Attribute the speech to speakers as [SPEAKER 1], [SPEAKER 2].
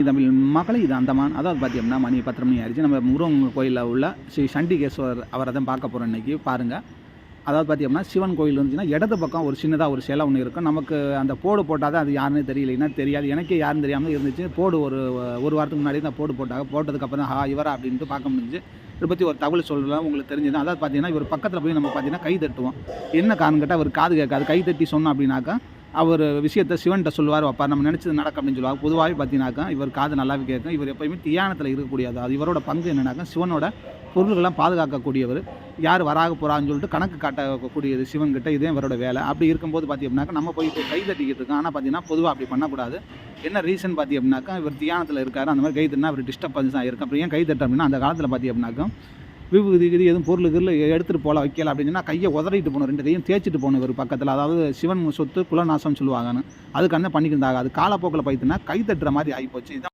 [SPEAKER 1] தமிழ் மக்களை இது அந்தமான். அதாவது பார்த்தீங்கன்னா மணி 10:30 மணி ஆயிடுச்சு. நம்ம முருகன் கோயிலில் உள்ள ஸ்ரீ சண்டிகேஸ்வரர் அவரை தான் பார்க்க போகிறோம் இன்றைக்கி. பாருங்கள், அதாவது பார்த்தீங்கன்னா சிவன் கோயில் இருந்துச்சுன்னா இடது பக்கம் ஒரு சின்னதாக ஒரு சிலை ஒன்று இருக்கும். நமக்கு அந்த போடு போட்டால் தான் அது யாருன்னு தெரியலைன்னா தெரியாது. எனக்கே யாருன்னு தெரியாமல் இருந்துச்சு. போடு ஒரு வாரத்துக்கு முன்னாடி தான் போடு போட்டாங்க. போட்டதுக்கப்புறம் தான் இவரா அப்படின்ட்டு பார்க்க முடிஞ்சு. இதை பற்றி ஒரு தகவல் சொல்லலாம் உங்களுக்கு தெரிஞ்சது. அதாவது பார்த்தீங்கன்னா இவர் பக்கத்தில் போய் நம்ம பார்த்தீங்கன்னா கை தட்டுவோம். என்ன காரணம் கேட்டால் அவர் காது கேட்காது. கை தட்டி சொன்னோம் அப்படின்னாக்கா அவர் விஷயத்தை சிவன்கிட்ட சொல்லுவார், வைப்பார். நம்ம நினச்சது நடக்கும் அப்படின்னு சொல்லுவாங்க. பொதுவாகவே பார்த்தீங்கன்னாக்கா இவர் காது நல்லாவே கேட்கும். இவர் எப்போயுமே தியானத்தில் இருக்கக்கூடியது. அது இவரோட பங்கு என்னன்னாக்கா சிவனோட பொருள்கள்லாம் பாதுகாக்கக்கூடியவர். யார் வராக போகிறான்னு சொல்லிட்டு கணக்கு காட்டக்கூடியது சிவன்கிட்ட. இதே இவரோட வேலை. அப்படி இருக்கும்போது பார்த்தீங்கன்னாக்கா நம்ம போய் கை தட்டிக்கிட்டு இருக்கோம். ஆனால் பார்த்தீங்கன்னா பொதுவாக அப்படி பண்ணக்கூடாது. என்ன ரீசன் பார்த்தீங்கன்னாக்கா இவர் தியானத்தில் இருக்கார். அந்த மாதிரி கை தட்டினா அவர் டிஸ்டர்பன்ஸ் தான் இருக்கும். அப்புறம் ஏன் கை தட்டு அப்படின்னா அந்த காலத்தில் பார்த்தீங்கன்னாக்கா விபூதி எதுவும் பொருள் எடுத்துகிட்டு போகல வைக்கல அப்படின்னு சொன்னால் கையை உதறிட்டு போகணும். 2 கையும் தேய்ச்சிட்டு போகணும் இவர் பக்கத்தில். அதாவது சிவன் சொத்து குலநாசம் சொல்லுவாங்கன்னு அதுக்கு அந்த பண்ணிக்கிருந்தாங்க. அது காலப்போக்கில் பைத்துனா கை தட்டுற மாதிரி ஆகிப்போச்சு.